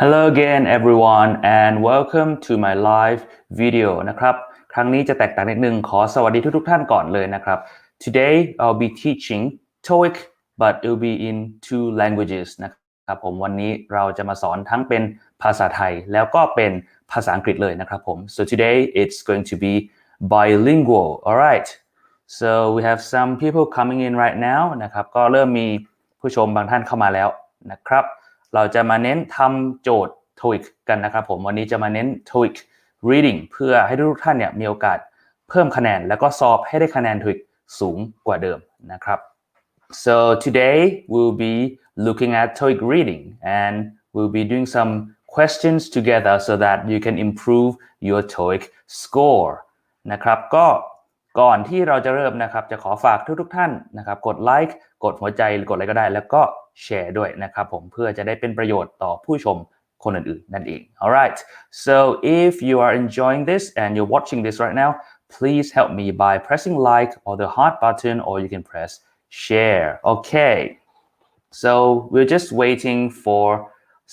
Hello again everyone and welcome to my live video นะครับครั้งนี้จะแตกต่างนิดนึงขอสวัสดีทุกท่านก่อนเลยนะครับ Today I'll be teaching TOEIC but it will be in two languages นะครับผมวันนี้เราจะมาสอนทั้งเป็นภาษาไทยแล้วก็เป็นภาษาอังกฤษเลยนะครับผม So today it's going to be bilingual alright so we have some people coming in right now นะครับก็เริ่มมีผู้ชมบางท่านเข้ามาแล้วนะครับเราจะมาเน้นทำโจทย์ TOEIC กันนะครับผมวันนี้จะมาเน้น TOEIC reading เพื่อให้ทุกท่านเนี่ยมีโอกาสเพิ่มคะแนนแล้วก็สอบให้ได้คะแนน TOEIC สูงกว่าเดิมนะครับ so today we'll be looking at TOEIC reading and we'll be doing some questions together so that you can improve your TOEIC score นะครับก็ก่อนที่เราจะเริ่มนะครับจะขอฝากทุกท่านนะครับกดไลค์กดหัวใจหรือกดอะไรก็ได้แล้วก็แชร์ด้วยนะครับผมเพื่อจะได้เป็นประโยชน์ต่อผู้ชมคนอื่นๆนั่นเอง alright so if you are enjoying this and you're watching this right now please help me by pressing like or the heart button or you can press share okay so we're just waiting for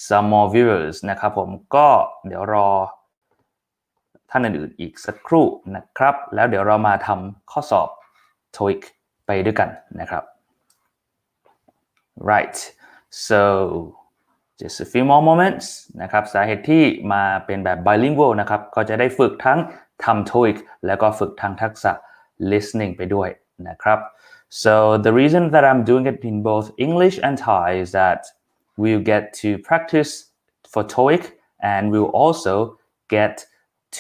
some more viewers นะครับผมก็เดี๋ยวรอท่านอื่นๆอีกสักครู่นะครับแล้วเดี๋ยวเรามาทำข้อสอบ TOEIC ไปด้วยกันนะครับ right so just a few more moments นะครับสาเหตุที่มาเป็นแบบ bilingual นะครับก็จะได้ฝึกทั้งทำ TOEIC แล้วก็ฝึกทางทักษะ listening ไปด้วยนะครับ so the reason that I'm doing it in both English and Thai is that we'll get to practice for TOEIC and we'll also get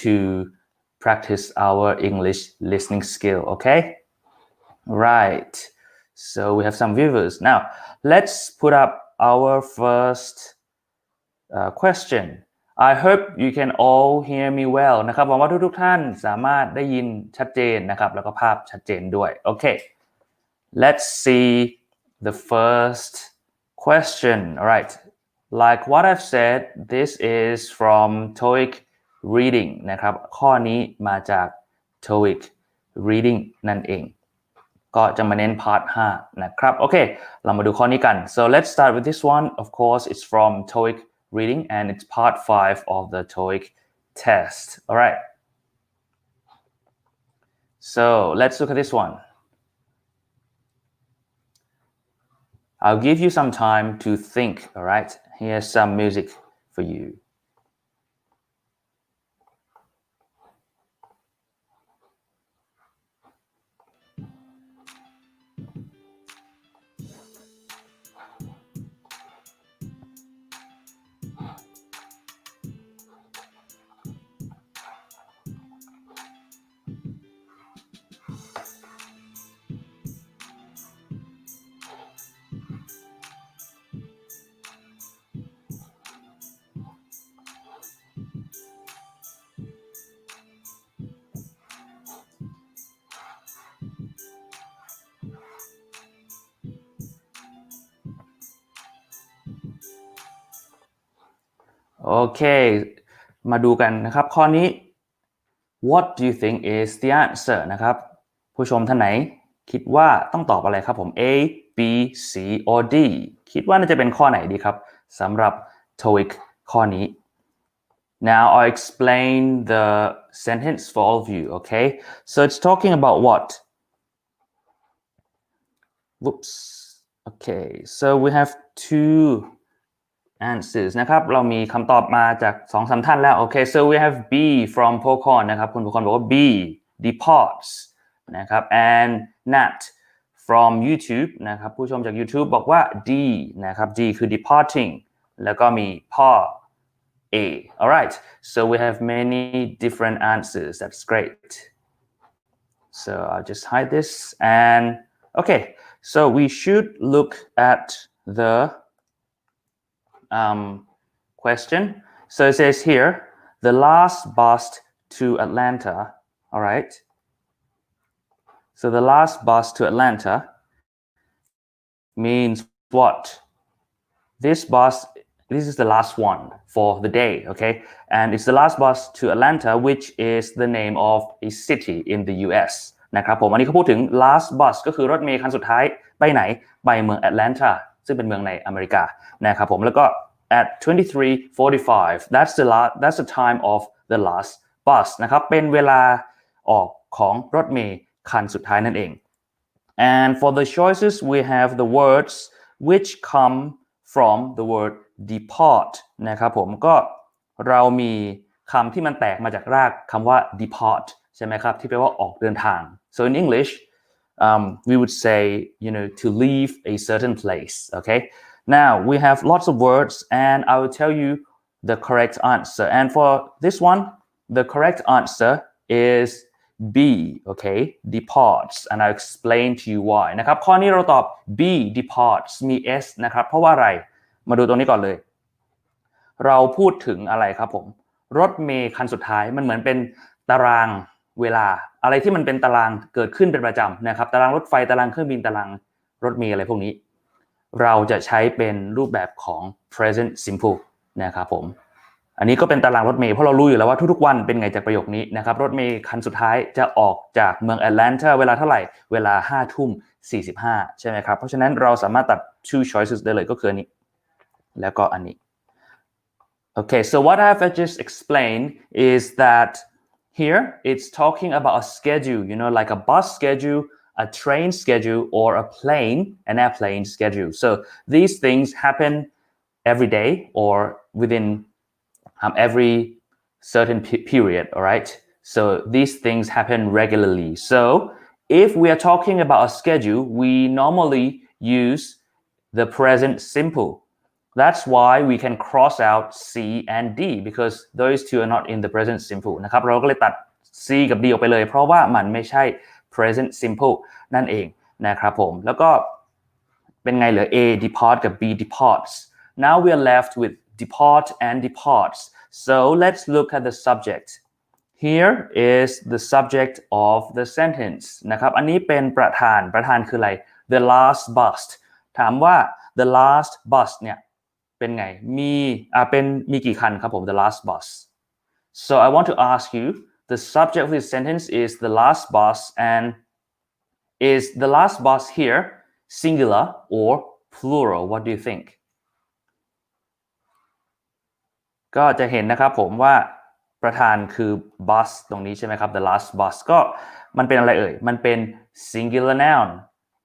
to practice our English listening skill okay right so we have some viewers now let's put up our first question I hope you can all hear me well นะครับหวังว่าทุกท่านสามารถได้ยินชัดเจนนะครับแล้วก็ภาพชัดเจนด้วย okay let's see the first question alright like what I've said this is from TOEIC reading นะครับข้อนี้มาจาก TOEIC reading นั่นเองก็จะมาเน้น part 5นะครับโอเคเรามาดูข้อนี้กัน so let's start with this one of course it's from TOEIC reading and it's part 5 of the TOEIC test alright so let's look at this one I'll give you some time to think alright here's some music for youโอเคมาดูกันนะครับข้อนี้ What do you think is the answer นะครับผู้ชมท่านไหนคิดว่าต้องตอบอะไรครับผม A B C or D คิดว่าน่าจะเป็นข้อไหนดีครับสำหรับ TOEIC ข้อนี้ Now I'll explain the sentence for all of you okay so it's talking about what whoops okay so we have two answers นะครับเรามีคำตอบมาจาก 2-3 ท่านแล้ว okay so we have B from Pokon นะครับคุณPokonบอกว่า B departs นะครับ and Nat from YouTube นะครับผู้ชมจาก YouTube บอกว่า D นะครับ D คือ departing แล้วก็มีพ่อ A alright so we have many different answers that's great so I'll just hide this and okay so we should look at the question so it says here the last bus to Atlanta all right so the last bus to Atlanta means what this is the last one for the day okay and it's the last bus to Atlanta which is the name of a city in the US นะครับผมอันนี้เขาพูดถึง last bus ก็คือรถเมล์คันสุดท้ายไปไหนไปเมือง Atlanta ซึ่งเป็นเมืองในอเมริกานะครับผมแล้วก็ at 23:45 that's the time of the last bus นะครับเป็นเวลาออกของรถเมล์คันสุดท้ายนั่นเอง and for the choices we have the words which come from the word depart นะครับผมก็เรามีคำที่มันแตกมาจากรากคำว่า depart ใช่ไหมครับที่แปลว่าออกเดินทาง so in English we would say to leave a certain place okay now we have lots of words and I will tell you the correct answer and for this one the correct answer is B okay departs and I'll explain to you why นะครับข้อนี้เราตอบ B departs มี S นะครับเพราะว่าอะไรมาดูตรงนี้ก่อนเลยเราพูดถึงอะไรครับผมรถเมล์คันสุดท้ายมันเหมือนเป็นตารางเวลาอะไรที่มันเป็นตารางเกิดขึ้นเป็นประจำนะครับตารางรถไฟตารางเครื่องบินตารางรถเมล์อะไรพวกนี้เราจะใช้เป็นรูปแบบของ present simple นะครับผมอันนี้ก็เป็นตารางรถเมล์เพราะเรารู้อยู่แล้วว่าทุกๆวันเป็นไงจากประโยคนี้นะครับรถเมล์คันสุดท้ายจะออกจากเมืองแอตแลนตาเวลาเท่าไหร่เวลา 5:45 ใช่ไหมครับเพราะฉะนั้นเราสามารถตัด two choices ได้เลยก็คืออันนี้แล้วก็อันนี้ Okay, so what I've just explained is that here it's talking about a schedule, like a bus schedule, a train schedule, or an airplane schedule. So these things happen every day or within every certain period, all right? So these things happen regularly. So if we are talking about a schedule, we normally use the present simple.That's why we can cross out C and D because those two are not in the present simple นะครับเราก็เลยตัด C กับ D ออกไปเลยเพราะว่ามันไม่ใช่ present simple นั่นเองนะครับผมแล้วก็เป็นไงเหลือ A depart กับ B departs now we are left with depart and departs so let's look at the subject here is the subject of the sentence นะครับอันนี้เป็นประธานคืออะไร the last bus ถามว่า the last bus เนี่ยเป็นไงมีกี่คันครับผม the last bus so I want to ask you the subject of this sentence is the last bus and is the last bus here singular or plural what do you think ก็จะเห็นนะครับผมว่าประธานคือ bus ตรงนี้ใช่ไหมครับ the last bus ก็มันเป็นอะไรเอ่ยมันเป็น singular noun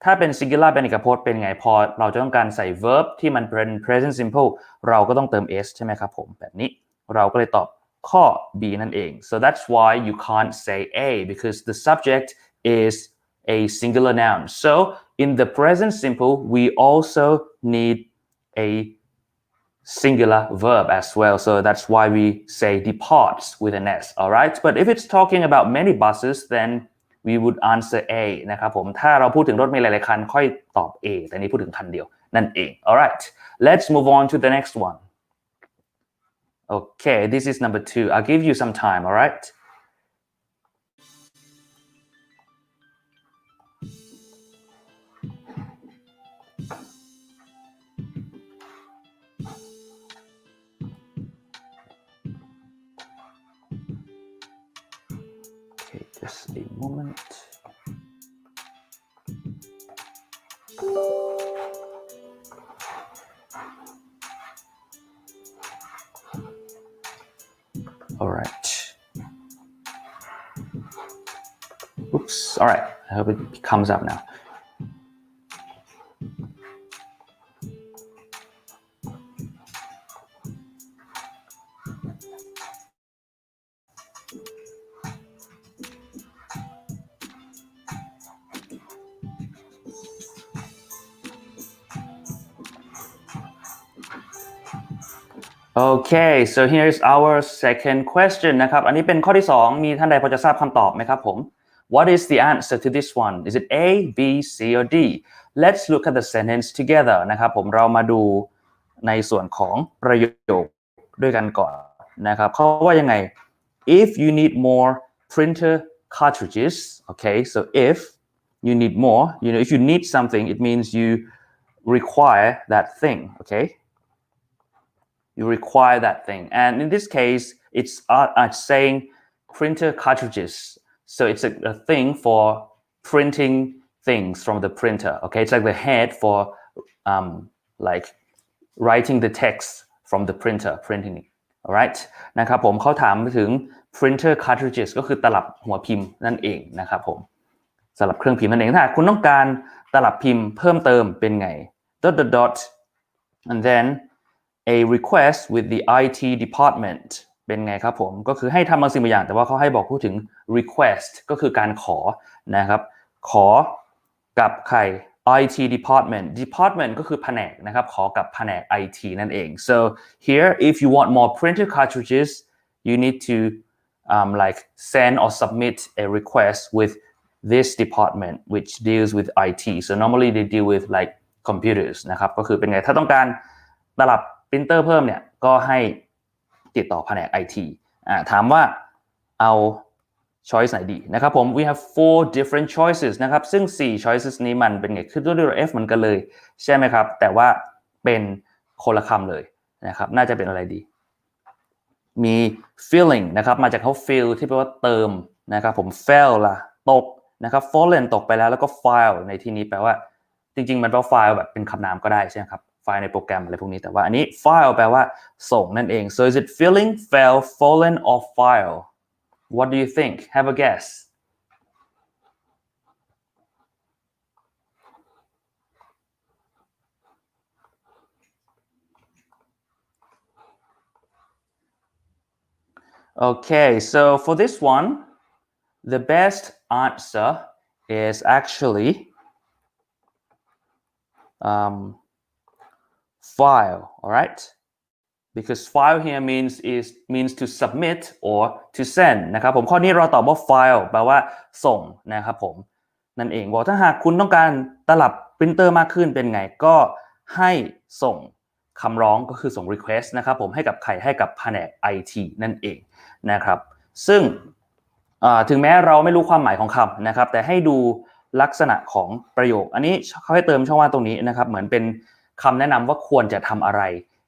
ถ้าเป็น singular เป็นเอกพจน์เป็นไงพอเราจะต้องการใส่ verb ที่มันเป็น present simple เราก็ต้องเติม s ใช่ไหมครับผมแบบนี้เราก็เลยตอบข้อ B นั่นเอง so that's why you can't say A because the subject is a singular noun so in the present simple we also need a singular verb as well so that's why we say departs with an s alright but if it's talking about many buses then we would answer A นะครับผมถ้าเราพูดถึงรถเมล์หลายๆคันค่อยตอบ A แต่นี้พูดถึงคันเดียวนั่นเอง alright let's move on to the next one okay this is number 2 I'll give you some time alright okay just a moment all right oops all right I hope it comes up now Okay so here's our second question นะครับอันนี้เป็นข้อที่2มีท่านใดพอจะทราบคำตอบไหมครับผม What is the answer to this one is it A B C or D let's look at the sentence together นะครับผมเรามาดูในส่วนของประโยคด้วยกันก่อนนะครับเขาว่ายังไง if you need more printer cartridges okay so if you need more if you need something it means you require that thing okay you require that thing and in this case it's saying printer cartridges so it's a thing for printing things from the printer okay it's like the head for like writing the text from the printer printing alright นะครับผมเขาถามถึง printer cartridges ก็คือตลับหัวพิมพ์นั่นเองนะครับผมสำหรับเครื่องพิมพ์นั่นเองถ้าคุณต้องการตลับพิมพ์เพิ่มเติมเป็นไง and then a request with the IT department เป็นไงครับผมก็คือให้ทำบางสิ่งบางอย่างแต่ว่าเขาให้บอกพูดถึง request ก็คือการขอนะครับขอกับใคร IT department ก็คือแผนกนะครับขอกับแผนก IT นั่นเอง so here if you want more printer cartridges you need to like send or submit a request with this department which deals with IT so normally they deal with like computers นะครับก็คือเป็นไงถ้าต้องการตลับปรินเตอร์เพิ่มเนี่ยก็ให้ติดต่อแผนก IT ถามว่าเอา choice ไหนดีนะครับผม we have 4 different choices นะครับซึ่ง4 choices นี้มันเป็นไงคือด้วย F เหมือนกันเลยใช่ไหมครับแต่ว่าเป็นคนละคำเลยนะครับน่าจะเป็นอะไรดีมี filling นะครับมาจากเขา fill ที่แปลว่าเติมนะครับผม fell ล่ะตกนะครับ fallen ตกไปแล้วก็ file ในที่นี้แปลว่าจริงๆมันแปลว่า file แบบเป็นคำนามก็ได้ใช่ไหมครับไฟล์ในโปรแกรมอะไรพวกนี้แต่ว่าอันนี้ file แปลว่าส่งนั่นเอง so is it filling fell fallen or file what do you think have a guess okay so for this one the best answer is actually file alright because file here means to submit or to send นะครับผมข้อนี้เราตอบว่า file แปลว่าส่งนะครับผมนั่นเองบอกถ้าหากคุณต้องการตลับปรินเตอร์มากขึ้นเป็นไงก็ให้ส่งคำร้องก็คือส่ง request นะครับผมให้กับใครให้กับแผนก IT นั่นเองนะครับซึ่งถึงแม้เราไม่รู้ความหมายของคำนะครับแต่ให้ดูลักษณะของประโยคอันนี้เขาให้เติมช่องว่างตรงนี้นะครับเหมือนเป็นคำแนะนำว่าควรจะทำอะไร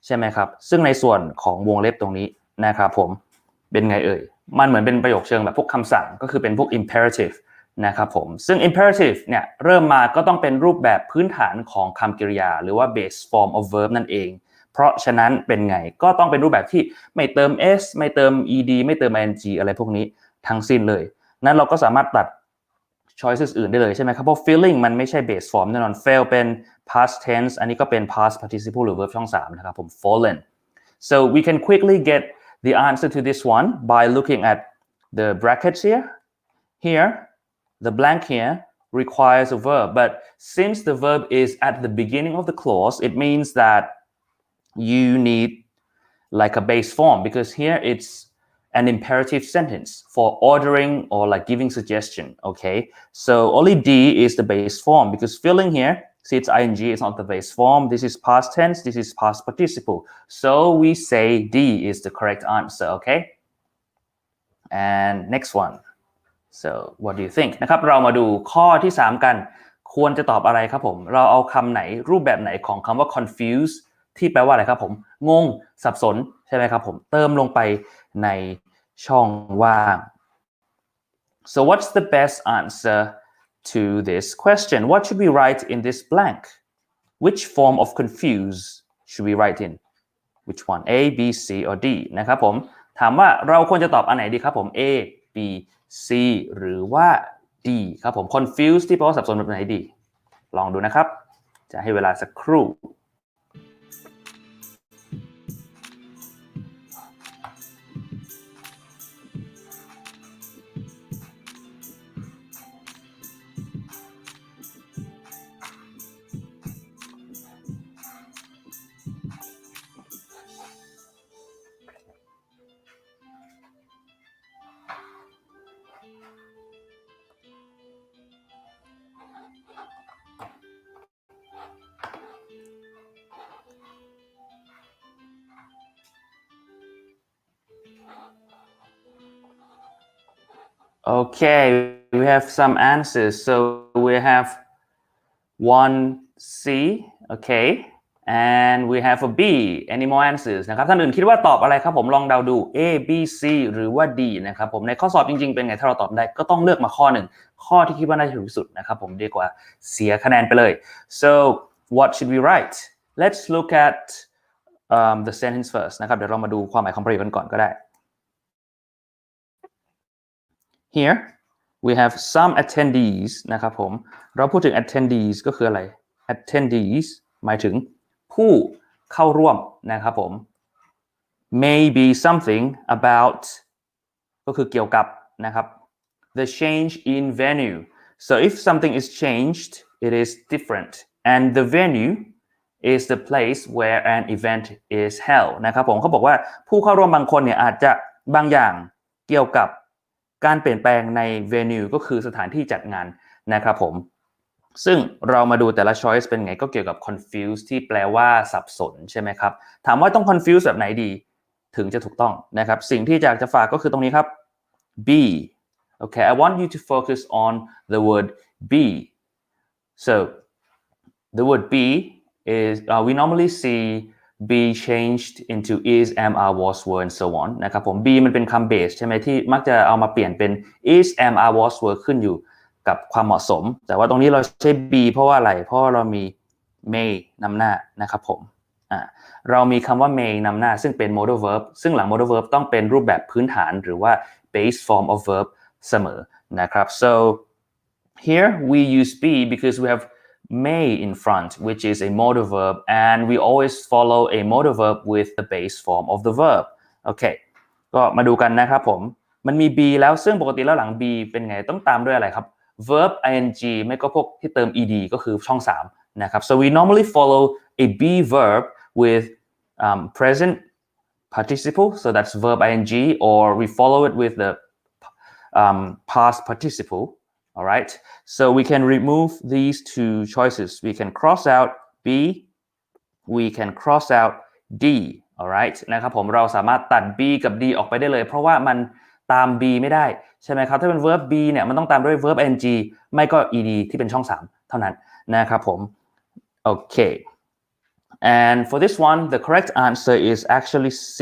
ใช่ไหมครับซึ่งในส่วนของวงเล็บตรงนี้นะครับผมเป็นไงเอ่ยมันเหมือนเป็นประโยคเชิงแบบพวกคำสั่งก็คือเป็นพวก imperative นะครับผมซึ่ง imperative เนี่ยเริ่มมาก็ต้องเป็นรูปแบบพื้นฐานของคำกริยาหรือว่า base form of verb นั่นเองเพราะฉะนั้นเป็นไงก็ต้องเป็นรูปแบบที่ไม่เติม s ไม่เติม ed ไม่เติม ing อะไรพวกนี้ทั้งสิ้นเลยนั้นเราก็สามารถตัด choices อื่นได้เลยใช่ไหมครับเพราะ feeling มันไม่ใช่ base form แน่นอน fail เป็น past tense อันนี้ก็เป็น past participle หรือ verb ช่อง3นะครับผม fallen so we can quickly get the answer to this one by looking at the brackets here the blank here requires a verb but since the verb is at the beginning of the clause it means that you need like a base form because here it's an imperative sentence for ordering or like giving suggestion okay so only D is the base form because filling here see it's ing it's not the base form this is past tense this is past participle so we say D is the correct answer okay and next one so what do you think นะครับเรามาดูข้อที่3กันควรจะตอบอะไรครับผมเราเอาคำไหนรูปแบบไหนของคำว่า confuse ที่แปลว่าอะไรครับผมงงสับสนใช่ไหมครับผมเติมลงไปในช่องว่าง so what's the best answer to this question what should we write in this blank which form of confuse should we write in which one A B C or D นะครับผมถามว่าเราควรจะตอบอันไหนดีครับผม A B C หรือว่า D ครับผม confuse ที่แปลว่าสับสนแบบไหนดีลองดูนะครับจะให้เวลาสักครู่Okay, we have some answers. So we have 1C, okay, and we have a B. Any more answers นะครับท่านอื่นคิดว่าตอบอะไรครับผมลองเดาดู A B C หรือว่า D นะครับผมในข้อสอบจริงๆเป็นไงถ้าเราตอบได้ก็ต้องเลือกมาข้อหนึ่งข้อที่คิดว่าน่าจะถูกที่สุดนะครับผมดีกว่าเสียคะแนนไปเลย So what should we write? Let's look at the sentence first นะครับเดี๋ยวเรามาดูความหมายของประโยคกันก่อนก็ได้ Here we have some attendees นะครับผมเราพูดถึง attendees ก็คืออะไร attendees หมายถึงผู้เข้าร่วมนะครับผม may be something about ก็คือเกี่ยวกับนะครับ the change in venue so if something is changed it is different and the venue is the place where an event is held นะครับผมเขาบอกว่าผู้เข้าร่วมบางคนเนี่ยอาจจะบางอย่างเกี่ยวกับการเปลี่ยนแปลงใน venue ก็คือสถานที่จัดงานนะครับผมซึ่งเรามาดูแต่ละ choice เป็นไงก็เกี่ยวกับ confuse ที่แปลว่าสับสนใช่ไหมครับถามว่าต้อง confuse แบบไหนดีถึงจะถูกต้องนะครับสิ่งที่อยากจะฝากก็คือตรงนี้ครับ B okay I want you to focus on the word B so the word B is we normally see be changed into is am are was were and so on นะครับผม be มันเป็นคำ base ใช่ไหมที่มักจะเอามาเปลี่ยนเป็น is am are was were ขึ้นอยู่กับความเหมาะสมแต่ว่าตรงนี้เราใช้ be เพราะว่าอะไรเพราะเรามี may นำหน้านะครับผมเรามีคำว่า may นำหน้าซึ่งเป็น modal verb ซึ่งหลัง modal verb ต้องเป็นรูปแบบพื้นฐานหรือว่า base form of verb เสมอนะครับ so here we use be because we have may in front which is a modal verb and we always follow a modal verb with the base form of the verb โอเคก็มาดูกันนะครับผมมันมี be แล้วซึ่งปกติแล้วหลัง be เป็นไงต้องตามด้วยอะไรครับ verb ing ไม่ก็พวกที่เติม ed ก็คือช่อง3นะครับ so we normally follow a be verb with present participle so that's verb ing or we follow it with the past participle alright so we can remove these two choices we can cross out B we can cross out D alright นะครับผมเราสามารถตัด B กับ D ออกไปได้เลยเพราะว่ามันตาม B ไม่ได้ใช่ไหมครับถ้าเป็น verb B เนี่ยมันต้องตามด้วย verb ing ไม่ก็ ed ที่เป็นช่อง3เท่านั้นนะครับผมโอเค and for this one the correct answer is actually C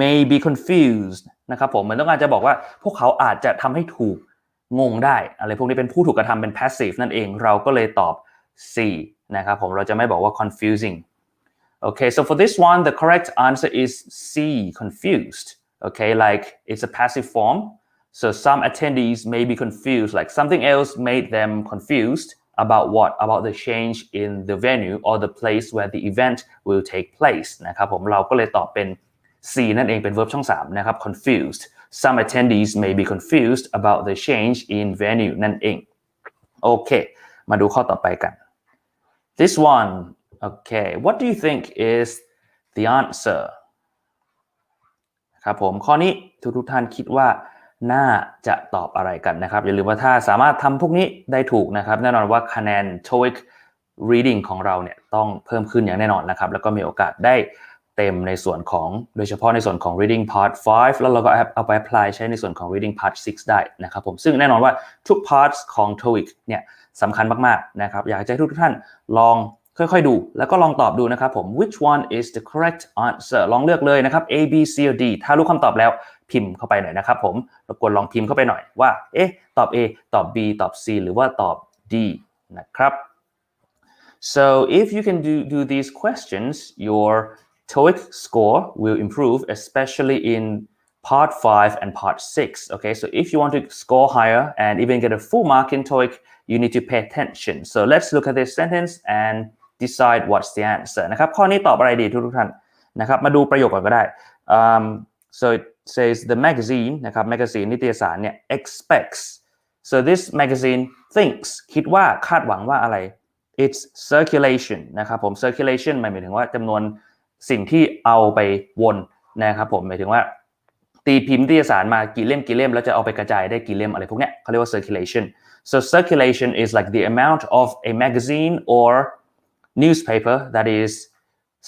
may be confused นะครับผมมันต้องการจะบอกว่าพวกเขาอาจจะทำให้ถูกงงได้อะไรพวกนี้เป็นผู้ถูกกระทำเป็น passive นั่นเองเราก็เลยตอบ C นะครับผมเราจะไม่บอกว่า confusing okay so for this one the correct answer is C confused okay like it's a passive form so some attendees may be confused like something else made them confused about what about the change in the venue or the place where the event will take place นะครับผมเราก็เลยตอบเป็น C นั่นเองเป็น verb ช่อง3นะครับ confused some attendees may be confused about the change in venue นั่นเองโอเคมาดูข้อต่อไปกัน this one okay what do you think is the answer ครับผมข้อนี้ทุกท่านคิดว่าน่าจะตอบอะไรกันนะครับอย่าลืมว่าถ้าสามารถทำพวกนี้ได้ถูกนะครับแน่นอนว่าคะแนน TOEIC reading ของเราเนี่ยต้องเพิ่มขึ้นอย่างแน่นอนนะครับแล้วก็มีโอกาสได้เต็มในส่วนของโดยเฉพาะในส่วนของ reading part 5แล้วเราก็เอาไป apply ใช้ในส่วนของ reading part 6ได้นะครับผมซึ่งแน่นอนว่าทุก parts ของ TOEIC เนี่ยสำคัญมากๆนะครับอยากให้ทุกท่านลองค่อยๆดูแล้วก็ลองตอบดูนะครับผม which one is the correct answer ลองเลือกเลยนะครับ A B C or D ถ้ารู้คำตอบแล้วพิมพ์เข้าไปหน่อยนะครับผมรบกวนลองพิมพ์เข้าไปหน่อยว่าตอบ A ตอบ B ตอบ C หรือว่าตอบ D นะครับ so if you can do these questions your TOEIC score will improve especially in part 5 and part 6 okay so if you want to score higher and even get a full mark in TOEIC you need to pay attention so let's look at this sentence and decide what's the answer นะครับข้อนี้ตอบอะไรดีทุกท่านนะครับมาดูประโยคก่อนก็ได้ so it says the magazine นะครับ magazine นิตยสารเนี่ย expects so this magazine thinks คิดว่าคาดหวังว่าอะไร it's circulation นะครับผม circulationหมายถึงว่าจำนวนสิ่งที่เอาไปวนนะครับผมหมายถึงว่าตีพิมพ์นิตยสารมากี่เล่มแล้วจะเอาไปกระจายได้กี่เล่มอะไรพวกเนี้ยเขาเรียกว่า circulation so circulation is like the amount of a magazine or newspaper that is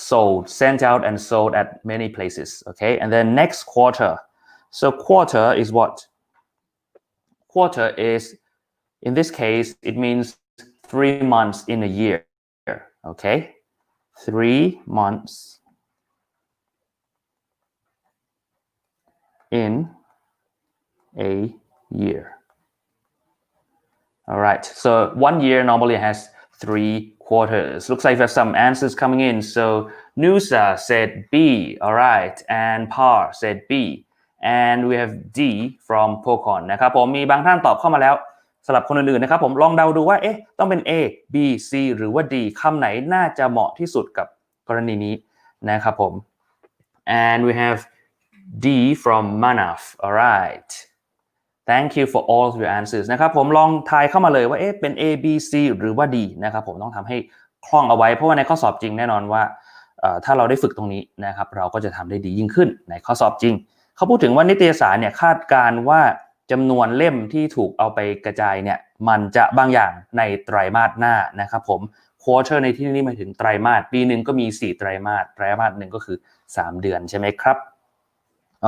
sold sent out and sold at many places okay and then next quarter so quarter is what quarter is in this case it means 3 months in a year okay 3 months in a year all right so 1 year normally has 3 quarters looks like we have some answers coming in so Nusa said B alright and Par said B and we have D from Pokon นะครับผมมีบางท่านตอบเข้ามาแล้วสำหรับคนอื่นๆนะครับผมลองเดาดูว่าต้องเป็น A B C หรือว่า D คำไหนน่าจะเหมาะที่สุดกับกรณีนี้นะครับผม and we have D from Manaf alright Thank you for all of your answers นะครับผมลองทายเข้ามาเลยว่าเป็น A B C หรือว่า D นะครับผมต้องทำให้คล่องเอาไว้เพราะว่าในข้อสอบจริงแน่นอนว่าถ้าเราได้ฝึกตรงนี้นะครับเราก็จะทำได้ดียิ่งขึ้นในข้อสอบจริงเขาพูดถึงว่านิตยสารเนี่ยคาดการณ์ว่าจำนวนเล่มที่ถูกเอาไปกระจายเนี่ยมันจะบางอย่างในไตรมาสหน้านะครับผม quarter ในที่นี้หมายถึงไตรมาสปีหนึ่งก็มี4ไตรมาสหนึ่งก็คือ3เดือนใช่ไหมครับ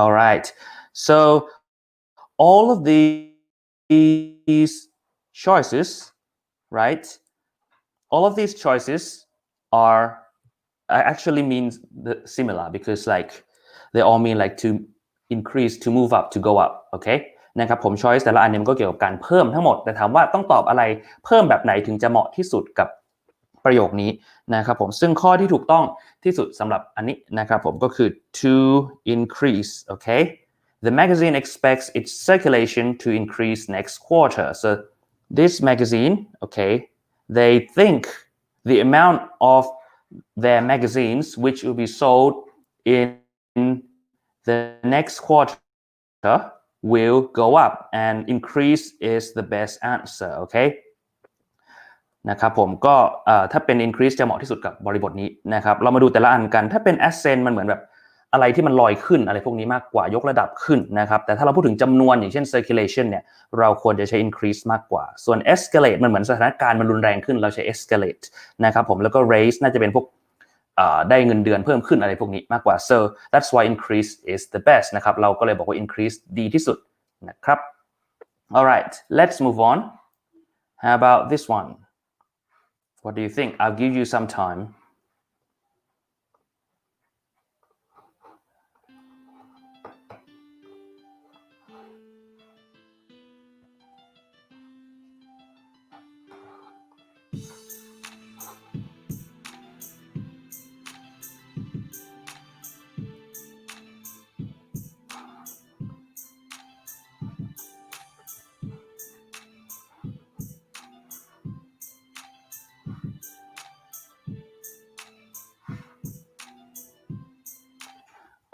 alright so all of these choices right all of these choices are actually means similar because like they all mean like to increase to move up to go up okay นะครับผม choice แต่ละอันนี้มันก็เกี่ยวกับการเพิ่มทั้งหมดแต่ถามว่าต้องตอบอะไรเพิ่มแบบไหนถึงจะเหมาะที่สุดกับประโยคนี้นะครับผมซึ่งข้อที่ถูกต้องที่สุดสำหรับอันนี้นะครับผมก็คือ to increase okay The magazine expects its circulation to increase next quarter. So this magazine, okay, they think the amount of their magazines which will be sold in the next quarter will go up and increase is the best answer, okay? นะครับผมก็ถ้าเป็น increase จะเหมาะที่สุดกับบริบทนี้นะครับเรามาดูแต่ละอันกันถ้าเป็น ascent มันเหมือนแบบอะไรที่มันลอยขึ้นอะไรพวกนี้มากกว่ายกระดับขึ้นนะครับแต่ถ้าเราพูดถึงจำนวนอย่างเช่น circulation เนี่ยเราควรจะใช้ increase มากกว่าส่วน escalate มันเหมือนสถานการณ์มันรุนแรงขึ้นเราใช้ escalate นะครับผมแล้วก็ raise น่าจะเป็นพวกได้เงินเดือนเพิ่มขึ้นอะไรพวกนี้มากกว่า so that's why increase is the best นะครับเราก็เลยบอกว่า increase ดีที่สุดนะครับ alright let's move on how about this one what do you think I'll give you some time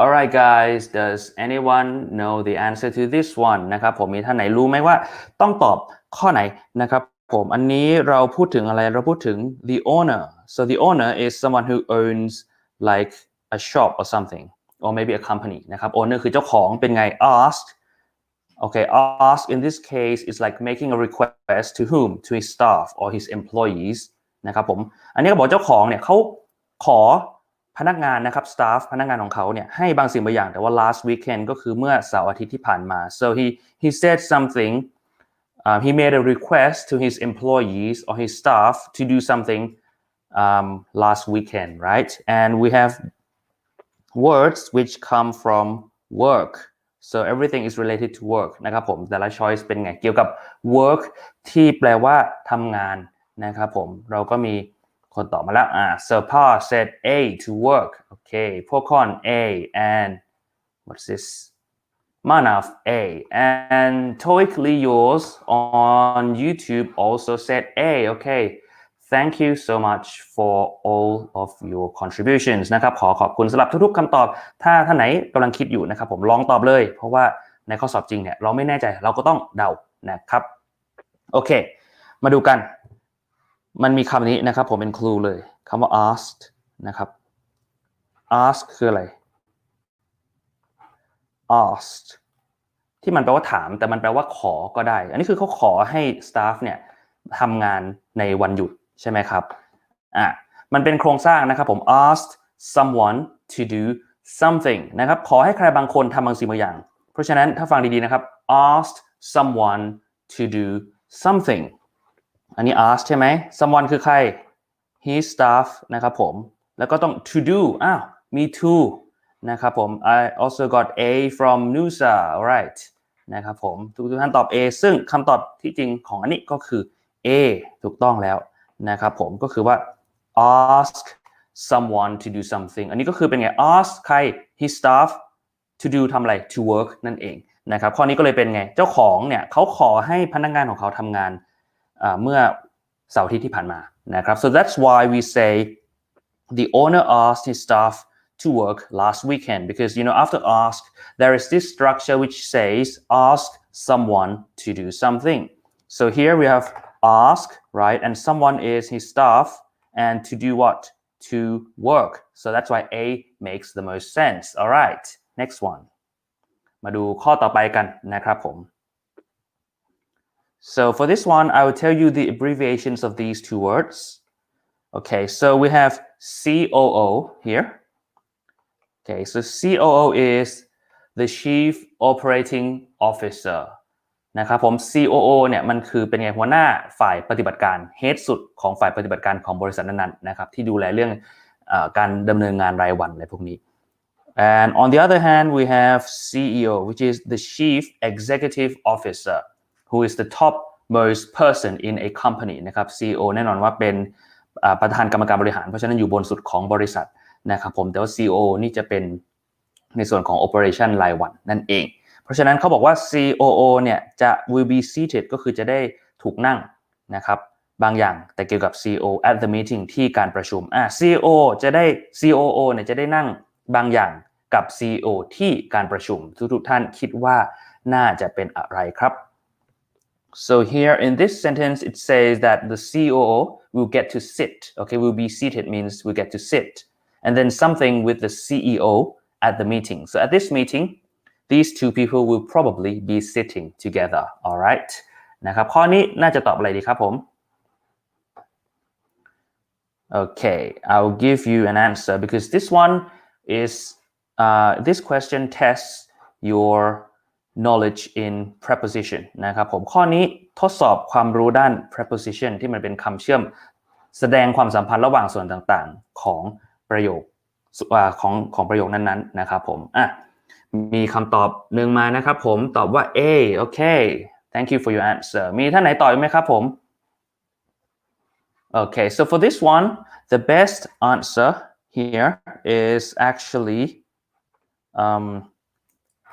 Alright guys, does anyone know the answer to this one นะครับผมมีท่านไหนรู้ไหมว่าต้องตอบข้อไหนนะครับผมอันนี้เราพูดถึงอะไรเราพูดถึง the owner so the owner is someone who owns like a shop or something or maybe a company นะครับ owner คือเจ้าของเป็นไง asked okay ask in this case is like making a request to whom to his staff or his employees นะครับผมอันนี้ก็บอกเจ้าของเนี่ยเขาขอพนักงานนะครับ staff พนักงานของเขาเนี่ยให้บางสิ่งบางอย่างแต่ว่า last weekend ก็คือเมื่อเสาร์อาทิตย์ที่ผ่านมา so he said something he made a request to his employees or his staff to do something last weekend right and we have words which come from work so everything is related to work นะครับผมแต่ละ choice เป็นไงเกี่ยวกับ work ที่แปลว่าทำงานนะครับผมเราก็มีคนตอบมาแล้วso Paul said A to work okay พวกคน A and what's this Manaf A and TOEIC yours on YouTube also said A okay thank you so much for all of your contributions นะครับขอบคุณสำหรับทุกๆคำตอบถ้าท่านไหนกำลังคิดอยู่นะครับผมลองตอบเลยเพราะว่าในข้อสอบจริงเนี่ยเราไม่แน่ใจเราก็ต้องเดานะครับโอเคมาดูกันมันมีคำนี้นะครับผมเป็นครูเลยคำว่า asked นะครับ ask คืออะไร asked ที่มันแปลว่าถามแต่มันแปลว่าขอก็ได้อันนี้คือเขาขอให้ staff เนี่ยทำงานในวันหยุดใช่ไหมครับมันเป็นโครงสร้างนะครับผม asked someone to do something นะครับขอให้ใครบางคนทำบางสิ่งบางอย่างเพราะฉะนั้นถ้าฟังดีๆนะครับ asked someone to do something อันนี้ ask ใช่ไหม someone คือใคร his staff นะครับผมแล้วก็ต้อง to doมี to นะครับผม I also got A from Nusa alright นะครับผมทุกท่านตอบ A ซึ่งคำตอบที่จริงของอันนี้ก็คือ A ถูกต้องแล้วนะครับผมก็คือว่า ask someone to do something อันนี้ก็คือเป็นไง ask ใคร his staff to do ทำอะไร to work นั่นเองนะครับข้อนี้ก็เลยเป็นไงเจ้าของเนี่ยเขาขอให้พนักงานของเขาทำงานเมื่อเสาร์อาทิตย์ที่ผ่านมานะครับ so that's why we say the owner asked his staff to work last weekend because after ask there is this structure which says ask someone to do something so here we have ask right and someone is his staff and to do what to work so that's why A makes the most sense alright next one มาดูข้อต่อไปกันนะครับผม so for this one I will tell you the abbreviations of these two words okay so we have COO here okay so COO is the Chief Operating Officer นะครับผม COO เนี่ยมันคือเป็นไงหัวหน้าฝ่ายปฏิบัติการ head สุดของฝ่ายปฏิบัติการของบริษัทนั้นๆนะครับที่ดูแลเรื่องการดำเนินงานรายวันอะไรพวกนี้ and on the other hand we have CEO which is the Chief Executive Officer who is the topmost person in a company นะครับ CEO แน่นอนว่าเป็นประธานกรรมการบริหารเพราะฉะนั้นอยู่บนสุดของบริษัทนะครับผมแต่ว่า CEO นี่จะเป็นในส่วนของ operation รายวันนั่นเองเพราะฉะนั้นเขาบอกว่า COO เนี่ยจะ will be seated ก็คือจะได้ถูกนั่งนะครับบางอย่างแต่เกี่ยวกับ CEO at the meeting ที่การประชุมCOO จะได้ COO เนี่ยจะได้นั่งบางอย่างกับ CEO ที่การประชุมทุกท่านคิดว่าน่าจะเป็นอะไรครับ so here in this sentence it says that the COO will get to sit okay will be seated means we get to sit and then something with the CEO at the meeting so at this meeting these two people will probably be sitting together alright นะครับข้อนี้น่าจะตอบอะไรดีครับผม okay I'll give you an answer because this one is this question tests your knowledge in preposition นะครับผมข้อนี้ทดสอบความรู้ด้าน preposition ที่มันเป็นคำเชื่อมแสดงความสัมพันธ์ระหว่างส่วนต่างๆของประโยคของประโยคนั้นๆนะครับผมมีคำตอบหนึ่งมานะครับผมตอบว่า A okay thank you for your answer มีท่านไหนตอบไหมครับผม okay so for this one the best answer here is actually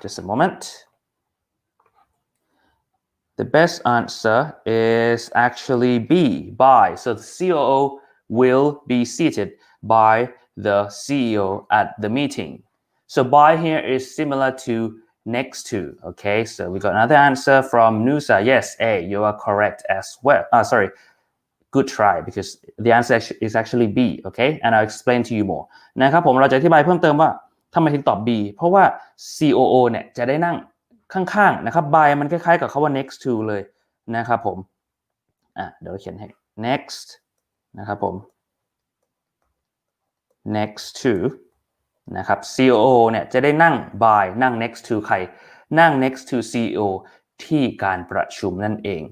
just a moment the best answer is actually B by so the COO will be seated by the CEO at the meeting so by here is similar to next to okay so we got another answer from Nusa yes A you are correct as well sorry good try because the answer is actually B okay and I'll explain to you more นะครับผมเราจะอธิบายเพิ่มเติมว่าทำไมถึงตอบ B เพราะว่า COO เนี่ยจะได้นั่งข้างๆนะครับ by มันคล้ายๆกับคำว่า next to เลยนะครับผมเดี๋ยวเขียนให้ next นะครับผม next to นะครับ COO เนี่ยจะได้นั่ง by นั่ง next to ใครนั่ง next to CEO ที่การประชุมนั่นเอง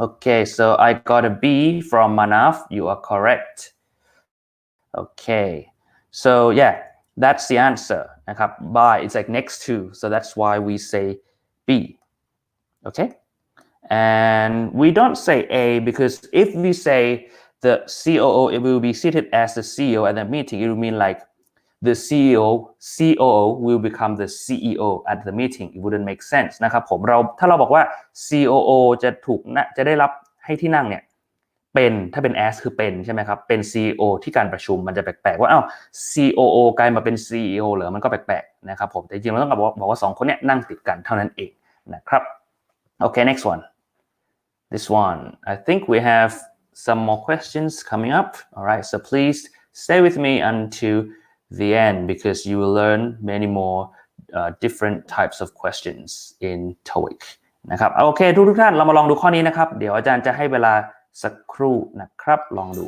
okay so I got a B from Manaf you are correct okay so yeah that's the answer นะครับ by it's like next to so that's why we say B okay and we don't say A because if we say the COO it will be seated as the CEO at the meeting it will mean like the COO will become the CEO at the meeting it wouldn't make sense นะครับผมถ้าเราบอกว่า COO จะได้รับให้ที่นั่งเนี่ยเป็นถ้าเป็น as คือเป็นใช่ไหมครับเป็น CEO ที่การประชุมมันจะแปลกๆว่าCOO กลายมาเป็น CEO เหรอมันก็แปลกๆนะครับผมแต่จริงๆเราต้องบอกว่า2คนเนี่ยนั่งติดกันเท่านั้นเองนะครับ okay next one this one I think we have some more questions coming up alright so please stay with me until the end because you will learn many more different types of questions in TOEIC นะครับโอเคทุกท่านเรามาลองดูข้อนี้นะครับเดี๋ยวอาจารย์จะให้เวลาสักครู่นะครับลองดู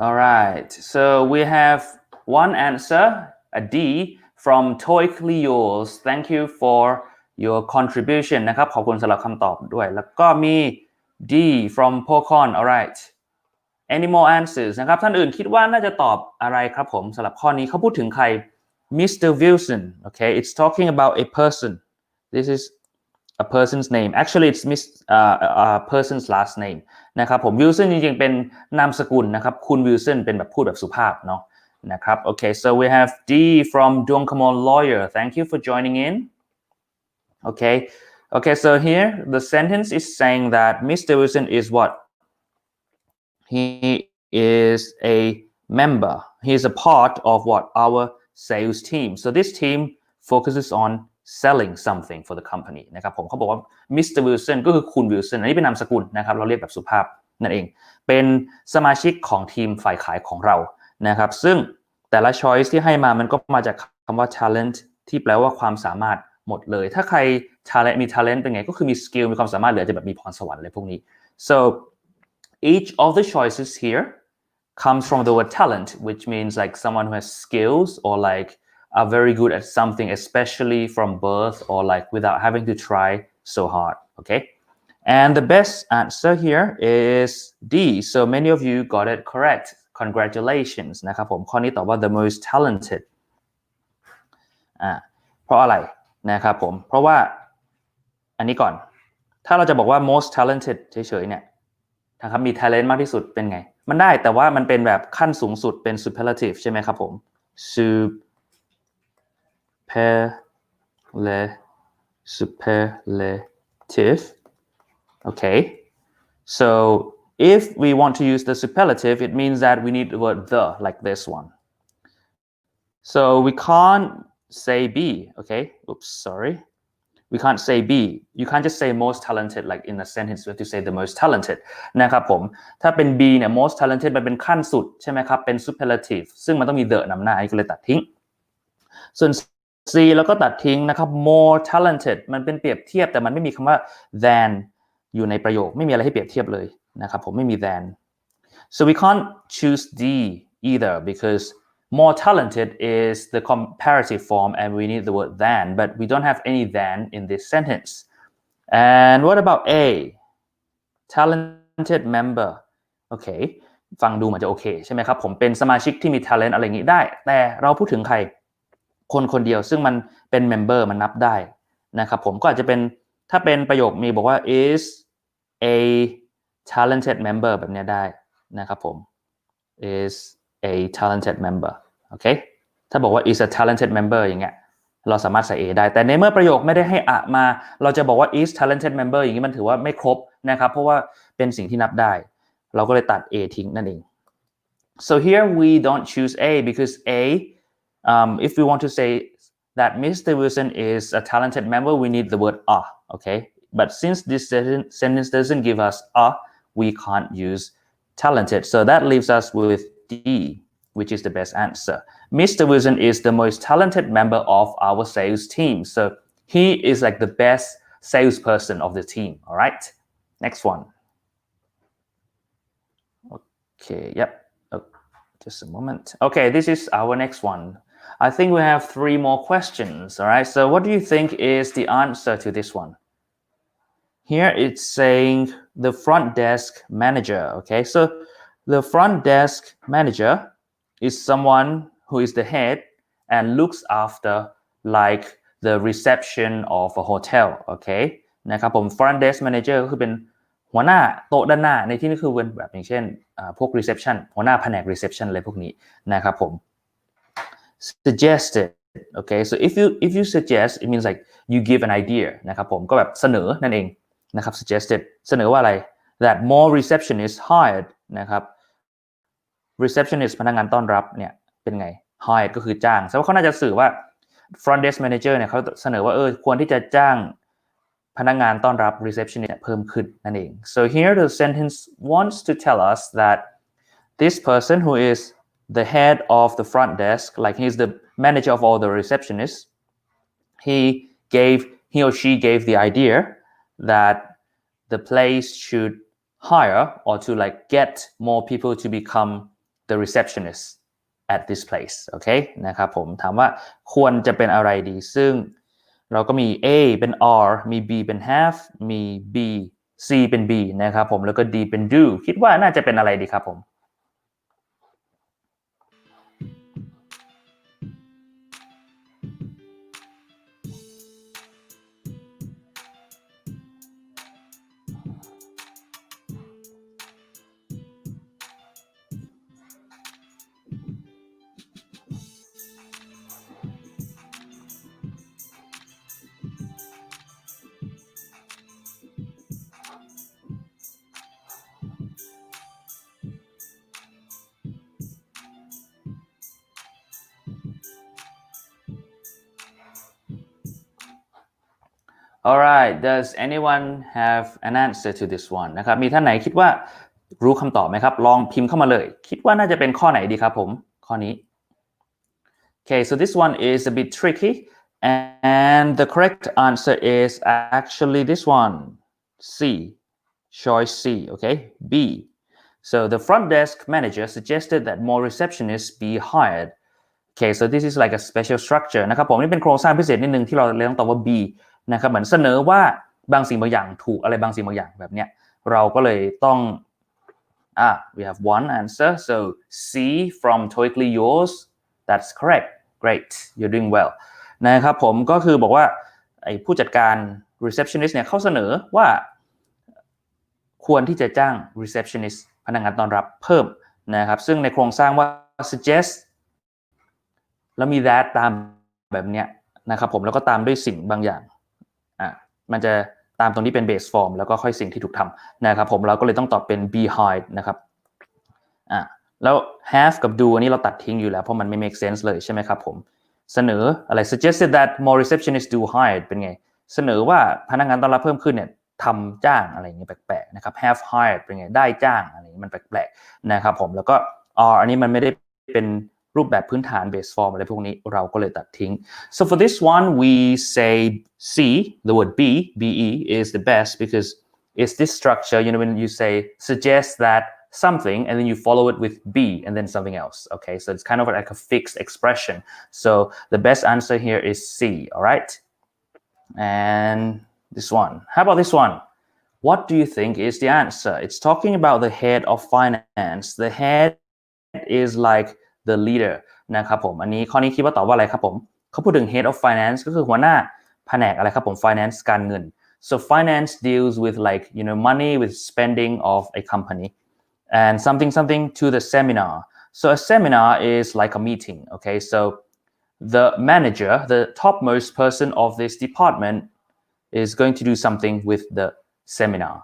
All right, so we have one answer, a D from TOEIC Leos. Thank you for your contribution นะครับขอบคุณสำหรับคำตอบด้วยแล้วก็มี D from Pocon. All right, any more answers นะครับท่านอื่นคิดว่าน่าจะตอบอะไรครับผมสำหรับข้อนี้เขาพูดถึงใคร Mr. Wilson. Okay, it's talking about a person. This is a person's name. Actually, it's a person's last name. นะครับผม Wilson จริงๆเป็นนามสกุลนะครับคุณ Wilson เป็นแบบพูดแบบสุภาพเนาะนะครับ Okay, so we have D from Dongkamon Lawyer. Thank you for joining in. Okay, so here the sentence is saying that Mr. Wilson is what? He is a member. He is a part of what? Our sales team. So this team focuses on selling something for the company นะครับผมเขาบอกว่า Mr. Wilson ก็คือคุณ Wilson อันนี้เป็นนามสกุลนะครับเราเรียกแบบสุภาพนั่นเองเป็นสมาชิกของทีมฝ่ายขายของเรานะครับซึ่งแต่ละ choice ที่ให้มามันก็มาจากคำว่า talent ที่แปลว่าความสามารถหมดเลยถ้าใคร talent มี talent เป็นไงก็คือมี skill มีความสามารถหรือจะแบบมีพรสวรรค์อะไรพวกนี้ so each of the choices here comes from the word talent which means like someone who has skills or like are very good at something, especially from birth or like without having to try so hard. Okay. And the best answer here is D. So many of you got it correct. Congratulations นะครับผมข้อนี้ตอบว่า the most talented เพราะอะไรนะครับผมเพราะว่าอันนี้ก่อนถ้าเราจะบอกว่า most talented เฉยๆเนี่ยนะครับมี talent มากที่สุดเป็นไงมันได้แต่ว่ามันเป็นแบบขั้นสูงสุดเป็น superlative ใช่ไหมครับผม superlative. Okay, so if we want to use the superlative, it means that we need the word the, like this one. So we can't say B, okay? Oops, sorry. We can't say B. You can't just say most talented, like in a sentence, you have to say the most talented นะครับผมถ้าเป็น B เนี่ย most talented มันเป็นขั้นสุดใช่ไหมครับเป็น superlative ซึ่งมันต้องมี the นำหน้าก็เลยตัดทิ้งส่วน C แล้วก็ตัดทิ้งนะครับ more talented มันเป็นเปรียบเทียบแต่มันไม่มีคำว่า than อยู่ในประโยคไม่มีอะไรให้เปรียบเทียบเลยนะครับผมไม่มี than so we can't choose D either because more talented is the comparative form and we need the word than but we don't have any than in this sentence and what about A talented member okay ฟังดูเหมือนจะโอเคใช่ไหมครับผมเป็นสมาชิกที่มี talent อะไรอย่างนี้ได้แต่เราพูดถึงใครคนเดียวซึ่งมันเป็น member มันนับได้นะครับผมก็อาจจะเป็นถ้าเป็นประโยคมีบอกว่า is a talented member แบบนี้ได้นะครับผม is a talented member โอเคถ้าบอกว่า is a talented member อย่างเงี้ยเราสามารถใส่ a ได้แต่ในเมื่อประโยคไม่ได้ให้อะมาเราจะบอกว่า is talented member อย่างนี้มันถือว่าไม่ครบนะครับเพราะว่าเป็นสิ่งที่นับได้เราก็เลยตัด a ทิ้งนั่นเอง so here we don't choose a because a if we want to say that Mr. Wilson is a talented member, we need the word a, okay? But since this sentence doesn't give us a, we can't use talented. So that leaves us with D, which is the best answer. Mr. Wilson is the most talented member of our sales team. So he is like the best salesperson of the team, all right? Next one. Okay, yep. Oh, just a moment. Okay, this is our next one. I think we have 3 more questions, all right? So what do you think is the answer to this one? Here it's saying the front desk manager, okay? So the front desk manager is someone who is the head and looks after like the reception of a hotel, okay? นะครับผม front desk manager ก็คือเป็นหัวหน้าโต๊ะด้านหน้าในที่นี้คือเป็นแบบอย่างเช่นพวก reception หัวหน้าแผนก reception อะไรพวกนี้นะครับผมsuggested okay so if you suggest it means like you give an idea นะครับผมก็แบบเสนอนั่นเองนะครับ suggested เสนอว่าอะไร that more receptionists hired นะครับ receptionist พนักงานต้อนรับเนี่ยเป็นไง hired ก็คือจ้างแสดงว่าเขาน่าจะสื่อว่า front desk manager เนี่ยเขาเสนอว่าควรที่จะจ้างพนักงานต้อนรับ receptionist เพิ่มขึ้นนั่นเอง so here the sentence wants to tell us that this person who is the head of the front desk, like he's the manager of all the receptionists, he or she gave the idea that the place should hire or to like get more people to become the receptionist at this place โอเคนะครับผมถามว่าควรจะเป็นอะไรดีซึ่งเราก็มี A เป็น are มี B เป็น have มี B C เป็น B นะครับผมแล้วก็ D เป็น do คิดว่าน่าจะเป็นอะไรดีครับผม Alright, does anyone have an answer to this one นะครับมีท่านไหนคิดว่ารู้คำตอบไหมครับลองพิมพ์เข้ามาเลยคิดว่าน่าจะเป็นข้อไหนดีครับผมข้อนี้ Okay, so this one is a bit tricky and the correct answer is actually this one C choice C okay B so the front desk manager suggested that more receptionists be hired Okay, so this is like a special structure นะครับผมนี่เป็นโครงสร้างพิเศษนิดนึงที่เราเลยต้องตอบว่า B นะครับเหมือนเสนอว่าบางสิ่งบางอย่างถูกอะไรบางสิ่งบางอย่างแบบเนี้ยเราก็เลยต้องwe have one answer so C from TOEIC yours that's correct great you're doing well นะครับผมก็คือบอกว่าไอ้ผู้จัดการ receptionist เนี่ยเขาเสนอว่าควรที่จะจ้าง receptionist พนักงานต้อนรับเพิ่มนะครับซึ่งในโครงสร้างว่า suggestแล้วมี that ตามแบบเนี้ยนะครับผมแล้วก็ตามด้วยสิ่งบางอย่างมันจะตามตรงนี้เป็น base form แล้วก็ค่อยสิ่งที่ถูกทำนะครับผมเราก็เลยต้องตอบเป็น behind นะครับแล้ว have กับ do อันนี้เราตัดทิ้งอยู่แล้วเพราะมันไม่ make sense เลยใช่ไหมครับผมเสนออะไร suggested that more receptionists do hired เป็นไงเสนอว่าพนักงานต้อนรับเพิ่มขึ้นเนี่ยทำจ้างอะไรอย่างเงี้ยแปลกๆนะครับ have hired เป็นไงได้จ้างอะไรอย่างเงี้ยมันแปลกๆนะครับผมแล้วก็ are อันนี้มันไม่ได้เป็นรูปแบบพื้นฐาน base form อะไรพวกนี้เราก็เลยตัดทิ้ง so for this one we say C the word be is the best because it's this structure you know when you say suggest that something and then you follow it with be and then something else okay so it's kind of like a fixed expression so the best answer here is C all right and this one how about this one what do you think is the answer it's talking about the head of finance the head is like the leader นะครับผมอันนี้ข้อนี้คิดว่าตอบว่าอะไรครับผมเขาพูดถึง head of finance ก็คือหัวหน้าแผนกอะไรครับผม finance การเงิน so finance deals with like you know money with spending of a company and something to the seminar so a seminar is like a meeting okay so the manager the topmost person of this department is going to do something with the seminar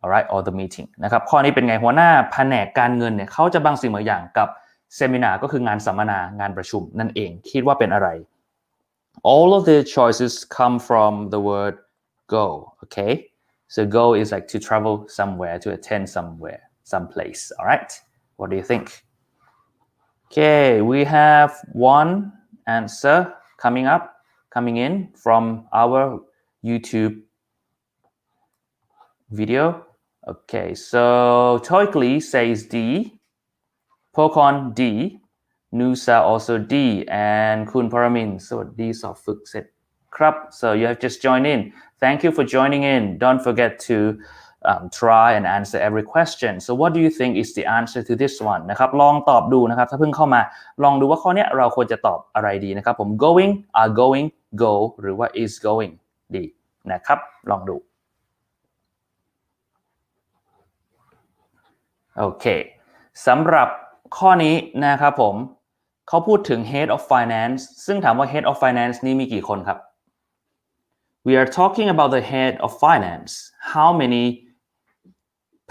alright or the meeting นะครับข้อนี้เป็นไงหัวหน้าแผนกการเงินเนี่ยเขาจะบางสิ่งบางอย่างกับเซมินาก็คืองานสัมมนางานประชุมนั่นเองคิดว่าเป็นอะไร all of the choices come from the word go okay so go is like to travel somewhere to attend somewhere someplace all right what do you think okay we have one answer coming in from our YouTube video okay so TOEIC says D Pokon D Nusa also D and Kun Paramin สวัสดีสอบฝึกเสร็จครับ so you have just joined in thank you for joining in don't forget to try and answer every question so what do you think is the answer to this one นะครับลองตอบดูนะครับถ้าเพิ่งเข้ามาลองดูว่าข้อนี้เราควรจะตอบอะไรดีนะครับผม going are going go หรือว่า is going ดีนะครับลองดูโอเคสำหรับข้อนี้นะครับผมเขาพูดถึง head of finance ซึ่งถามว่า head of finance นี้มีกี่คนครับ we are talking about the head of finance how many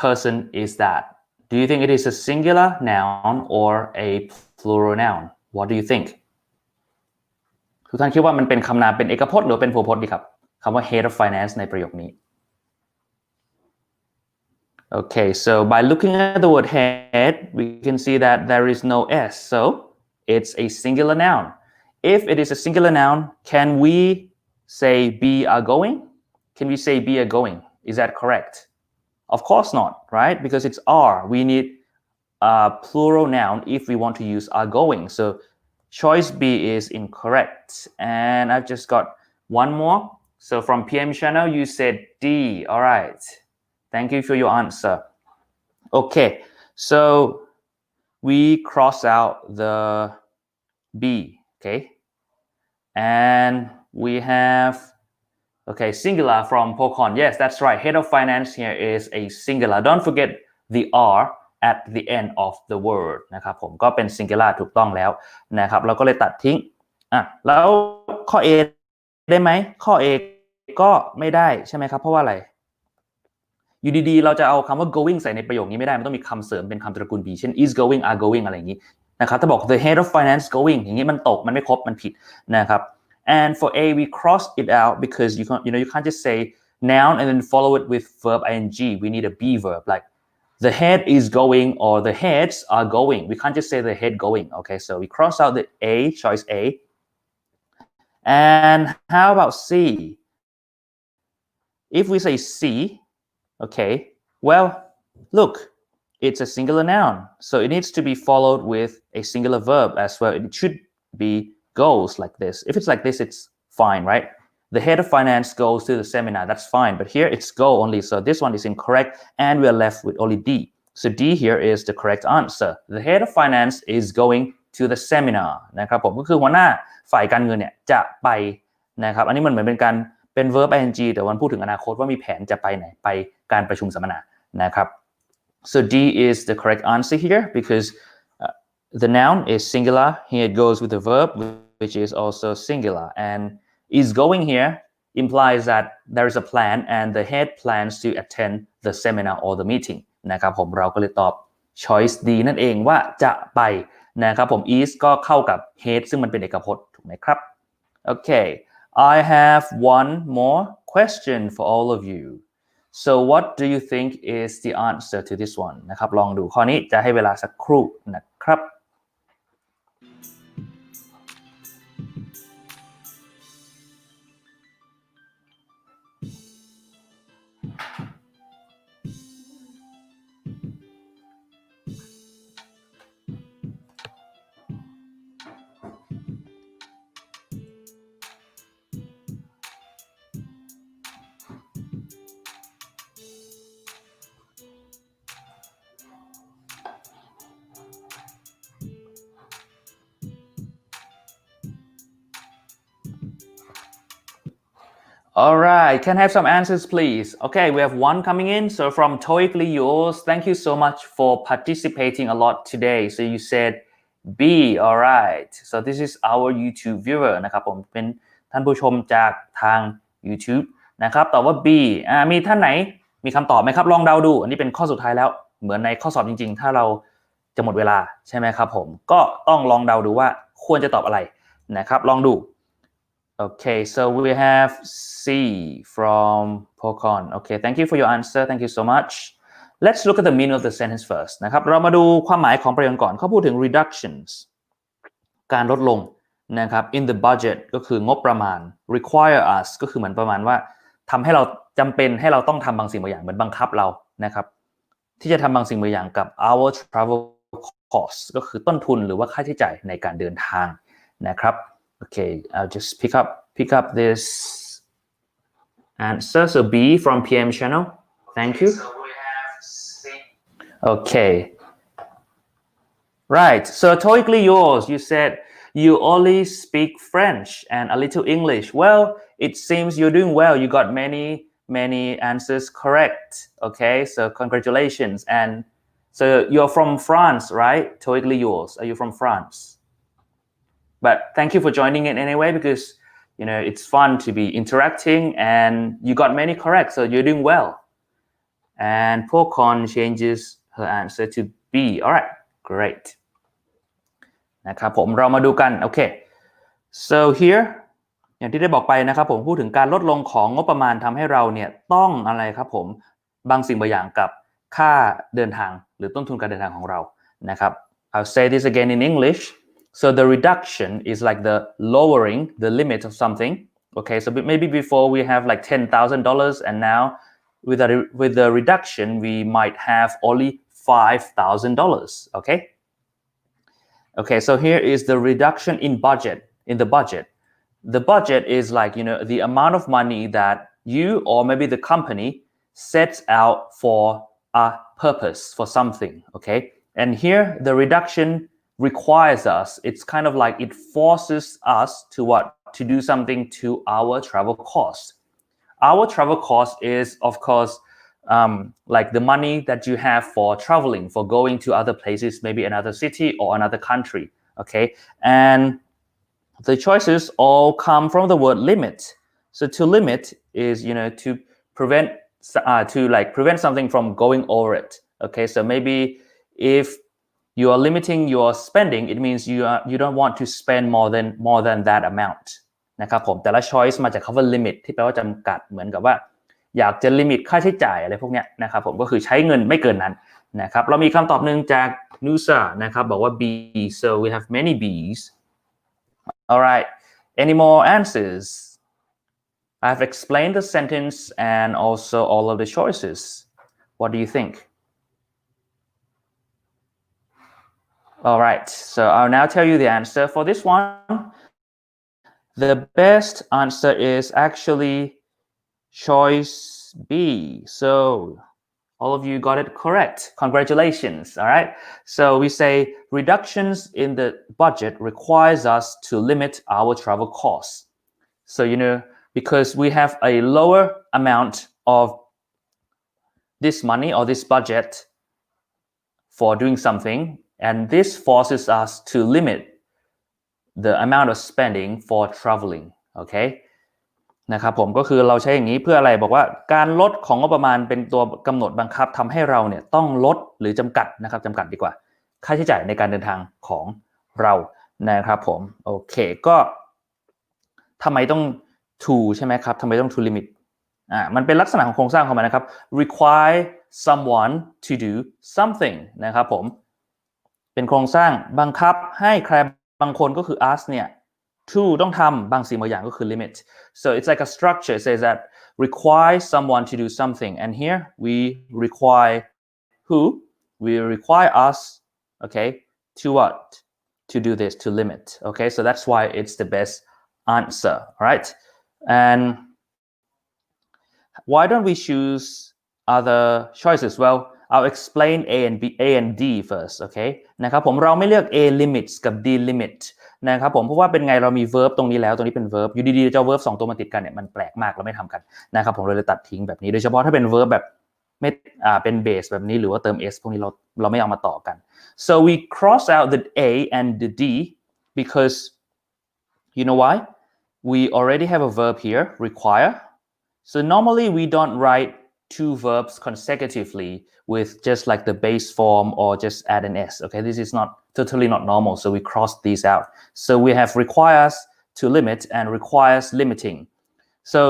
person is that do you think it is a singular noun or a plural noun what do you think ทุกท่านคิดว่ามันเป็นคำนามเป็นเอกพจน์หรือเป็นพหูพจน์ดีครับคำว่า head of finance ในประโยคนี้Okay, so by looking at the word head, we can see that there is no S, so it's a singular noun. If it is a singular noun, can we say be are going? Can we say be are going? Is that correct? Of course not, right? Because it's are. We need plural noun if we want to use are going. So choice B is incorrect. And I've just got one more. So from PM channel, you said D. All right. Thank you for your answer. Okay. So we cross out the B. Okay. And we have, okay, singular from Pocon. Yes, that's right. Head of finance here is a singular. Don't forget the R at the end of the word นะครับผมก็เป็น singular ถูกต้องแล้วนะครับเราก็เลยตัดทิ้งแล้วข้อ A ได้ไหมข้อ A ก็ไม่ได้ใช่ไหมครับเพราะว่าอะไรอยู่ดีๆเราจะเอาคำว่า going ใส่ในประโยคนี้ไม่ได้มันต้องมีคำเสริมเป็นคำตระกูล B เช่น is going are going อะไรอย่างนี้นะครับถ้าบอก the head of finance going อย่างนี้มันตกมันไม่ครบมันผิดนะครับ and for A we cross it out because you can't just say noun and then follow it with verb ing we need a be verb like the head is going or the heads are going we can't just say the head going okay so we cross out the A choice A and how about C if we say C okay well look it's a singular noun so it needs to be followed with a singular verb as well it should be goes like this if it's like this it's fine right the head of finance goes to the seminar that's fine but here it's go only so this one is incorrect and we are left with only D so D here is the correct answer the head of finance is going to the seminar นะครับผมก็คือหัวหน้าฝ่ายการเงินเนี่ยจะไปนะครับอันนี้มันเหมือนเป็นการเป็น verb ing แต่วันพูดถึงอนาคตว่ามีแผนจะไปไหนไปการประชุมสัมมนานะครับ so D is the correct answer here because the noun is singular here it goes with the verb which is also singular and is going here implies that there is a plan and the head plans to attend the seminar or the meeting นะครับผมเราก็เลยตอบ choice D นั่นเองว่าจะไปนะครับผม is ก็เข้ากับ head ซึ่งมันเป็นเอกพจน์ถูกไหมครับ okay I have one more question for all of you so what do you think is the answer to this one นะครับลองดูข้อนี้จะให้เวลาสักครู่นะครับ All right, can I have some answers, please? Okay, we have one coming in. So from TOEIC yours, thank you so much for participating a lot today. So you said B, all right. So this is our YouTube viewer นะครับผมเป็นท่านผู้ชมจากทาง YouTube นะครับตอบว่า B มีท่านไหนมีคำตอบไหมครับลองเดาดูอันนี้เป็นข้อสุดท้ายแล้วเหมือนในข้อสอบจริงๆถ้าเราจะหมดเวลาใช่ไหมครับผมก็ต้องลองเดาดูว่าควรจะตอบอะไรนะครับลองดูOkay, so we have C from Pocon. Okay, thank you for your answer. Thank you so much. Let's look at the meaning of the sentence first นะครับเรามาดูความหมายของประโยคก่อนเขาพูดถึง reductions การลดลงนะครับ in the budget ก็คืองบประมาณ require us ก็คือเหมือนประมาณว่าทำให้เราจำเป็นให้เราต้องทำบางสิ่งบางอย่างเหมือนบังคับเรานะครับที่จะทำบางสิ่งบางอย่างกับ our travel costs ก็คือต้นทุนหรือว่าค่าใช้จ่ายในการเดินทางนะครับOkay, I'll just pick up this answer. So B from PM channel. Thank you. So we have C. Okay. Right. So TOEIC yours. You said you only speak French and a little English. Well, it seems you're doing well. You got many answers correct. Okay. So congratulations. And so you're from France, right? TOEIC yours. Are you from France?But thank you for joining in anyway because it's fun to be interacting and you got many correct so you're doing well and Pocon changes her answer to B all right great นะครับผมเรามาดูกันโอเค so here อย่างที่ได้บอกไปนะครับผมพูดถึงการลดลงของงบประมาณทำให้เราเนี่ยต้องอะไรครับผมบางสิ่งบางอย่างกับค่าเดินทางหรือต้นทุนการเดินทางของเรานะครับ I'll say this again in English.So the reduction is like the lowering the limit of something. Okay, so maybe before we have like $10,000 and now with the reduction we might have only $5,000. Okay, so here is the reduction in the budget. The budget is like, the amount of money that you or maybe the company sets out for a purpose, for something, okay? And here the reduction requires us, it's kind of like it forces us to what? To do something to our travel cost. Our travel cost is, of course, like the money that you have for traveling, for going to other places, maybe another city or another country, okay? And the choices all come from the word limit. So to limit is, to prevent something from going over it, okay? So maybe if you are limiting your spending, it means you don't want to spend more than that amount นะครับผมแต่ละ choice มาจากคำว่า limit ที่แปลว่าจำกัดเหมือนกับว่าอยากจะ limit ค่าใช้จ่ายอะไรพวกเนี้ยนะครับผมก็คือใช้เงินไม่เกินนั้นนะครับเรามีคำตอบหนึ่งจาก Nusa นะครับบอกว่า B so we have many B's all right any more answers I've explained the sentence and also all of the choices what do you think all right so I'll now tell you the answer for this one the best answer is actually choice B so all of you got it correct congratulations all right so we say reductions in the budget requires us to limit our travel costs so because we have a lower amount of this money or this budget for doing something and this forces us to limit the amount of spending for traveling okay นะครับผมก็คือเราใช้อย่างนี้เพื่ออะไรบอกว่าการลดของงบประมาณเป็นตัวกำหนดบังคับทำให้เราเนี่ยต้องลดหรือจำกัดนะครับจำกัดดีกว่าค่าใช้จ่ายในการเดินทางของเรานะครับผมโอเคก็ทำไมต้อง to ใช่ไหมครับทำไมต้อง to limit มันเป็นลักษณะของโครงสร้างของมันนะครับ require someone to do something นะครับผมเป็นโครงสร้างบังคับให้ใครบางคนก็คือ us เนี่ยto ต้องทำบางสิ่งบางอย่างก็คือ limit so it's like a structure it says that require someone to do something and here we require who we require us okay to what to do this to limit okay so that's why it's the best answer right and why don't we choose other choices well I'll explain A and D first okay นะครับผมเราไม่เลือก A limits กับ D limitนะครับผมเพราะว่าเป็นไงเรามี verb ตรงนี้แล้วตรงนี้เป็น verb อยู่ดีๆจะเอา verb 2ตัวมาติดกันเนี่ยมันแปลกมากเราไม่ทำกันนะครับผมเลยตัดทิ้งแบบนี้โดยเฉพาะถ้าเป็น verb แบบไม่เป็น base แบบนี้หรือว่าเติม s พวกนี้เราไม่เอามาต่อกัน so we cross out the A and the D because you know why we already have a verb here require so normally we don't write two verbs consecutively with just like the base form or just add an s okay this is not totally not normal so we cross these out so we have requires to limit and requires limiting so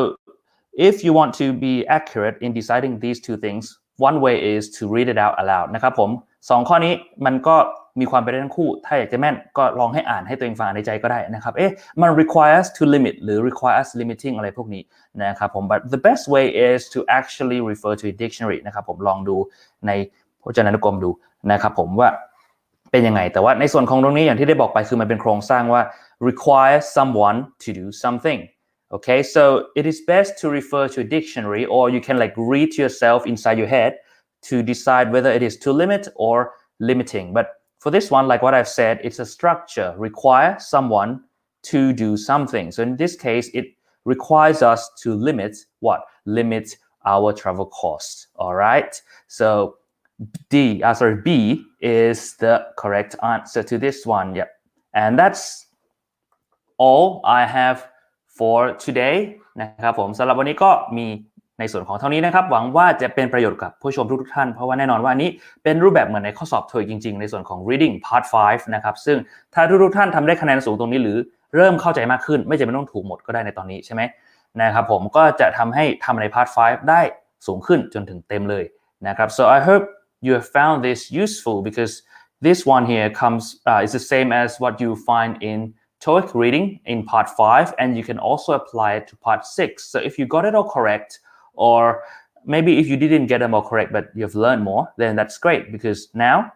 if you want to be accurate in deciding these two things one way is to read it out aloud นะครับผม2ข้อนี้มันก็มีความเป็นได้ทั้งคู่ถ้าอยากจะแม่นก็ลองให้อ่านให้ตัวเองฟังในใจก็ได้นะครับมัน requires to limit หรือ requires limiting อะไรพวกนี้นะครับผม but the best way is to actually refer to a dictionary นะครับผมลองดูในพจนานุกรมดูนะครับผมว่าเป็นยังไงแต่ว่าในส่วนของตรงนี้อย่างที่ได้บอกไปคือมันเป็นโครงสร้างว่า require someone to do something okay so it is best to refer to a dictionary or you can like read yourself inside your head to decide whether it is to limit or limiting but for this one like what I've said it's a structure require someone to do something so in this case it requires us to limit our travel costs all right so B is the correct answer to this one yep and that's all I have for today นะครับผมสำหรับวันนี้ก็มีในส่วนของเท่านี้นะครับหวังว่าจะเป็นประโยชน์กับผู้ชมทุกท่านเพราะว่าแน่นอนว่านี้เป็นรูปแบบเหมือนในข้อสอบ TOEIC จริงๆในส่วนของ reading part 5นะครับซึ่งถ้าทุกท่านทำได้คะแนนสูงตรงนี้หรือเริ่มเข้าใจมากขึ้นไม่จำเป็นต้องถูกหมดก็ได้ในตอนนี้ใช่ไหมนะครับผมก็จะทำให้ทำใน part 5ได้สูงขึ้นจนถึงเต็มเลยนะครับ so I hope you have found this useful because this one here comes is the same as what you find in TOEIC reading in part 5 and you can also apply it to part 6 so if you got it all correct or maybe if you didn't get them all correct but you've learned more, then that's great because now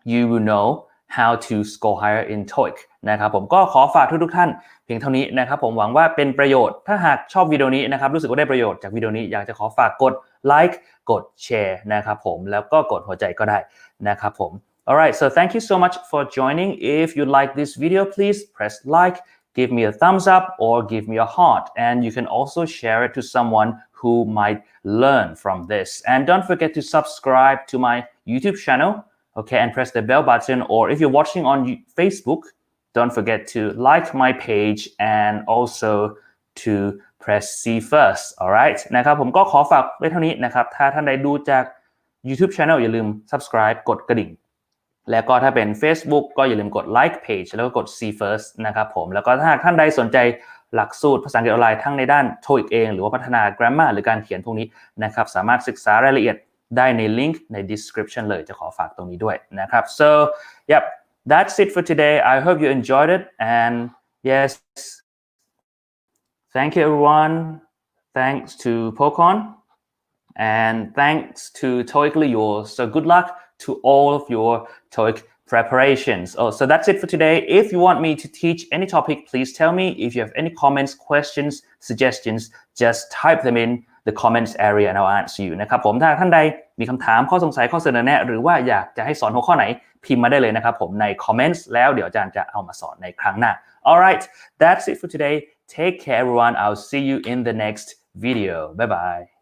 you will know how to score higher in TOEIC นะครับผมก็ขอฝากทุกท่านเพียงเท่านี้นะครับผมหวังว่าเป็นประโยชน์ถ้าหากชอบวิดีโอนี้นะครับรู้สึกว่าได้ประโยชน์จากวิดีโอนี้อยากจะขอฝากกดไลค์กดแชร์นะครับผมแล้วก็กดหัวใจก็ได้นะครับผม Alright, so thank you so much for joining. If you like this video, please press like, give me a thumbs up or give me a heart. And you can also share it to someone who might learn from this. And don't forget to subscribe to my YouTube channel, okay, and press the bell button. Or if you're watching on Facebook, don't forget to like my page and also to press see first. Alright, นะครับผมก็ขอฝากไว้เท่านี้นะครับถ้าท่านใดดูจาก YouTube channel อย่าลืม subscribe กดกระดิ่งแล้วก็ถ้าเป็น Facebook ก็อย่าลืมกด like page แล้วก็กด see first นะครับผมแล้วก็ถ้าท่านใดสนใจหลักสูตรภาษาอังกฤษออนไลน์ทั้งในด้าน TOEIC เองหรือว่าพัฒนา grammar หรือการเขียนพวกนี้นะครับสามารถศึกษารายละเอียดได้ในลิงก์ใน description เลยจะขอฝากตรงนี้ด้วยนะครับ so yep that's it for today I hope you enjoyed it and yes thank you everyone thanks to Pokon and thanks to TOEIC yours so good luck to all of your TOEIC preparations. Oh, so that's it for today. If you want me to teach any topic, please tell me. If you have any comments, questions, suggestions, just type them in the comments area and I'll answer you นะครับผมถ้าท่านใดมีคำถามข้อสงสัยข้อเสนอแนะหรือว่าอยากจะให้สอนหัวข้อไหนพิมพ์มาได้เลยนะครับผมใน comments แล้วเดี๋ยวอาจารย์จะเอามาสอนในครั้งหน้า Alright, that's it for today. Take care everyone. I'll see you in the next video. Bye bye.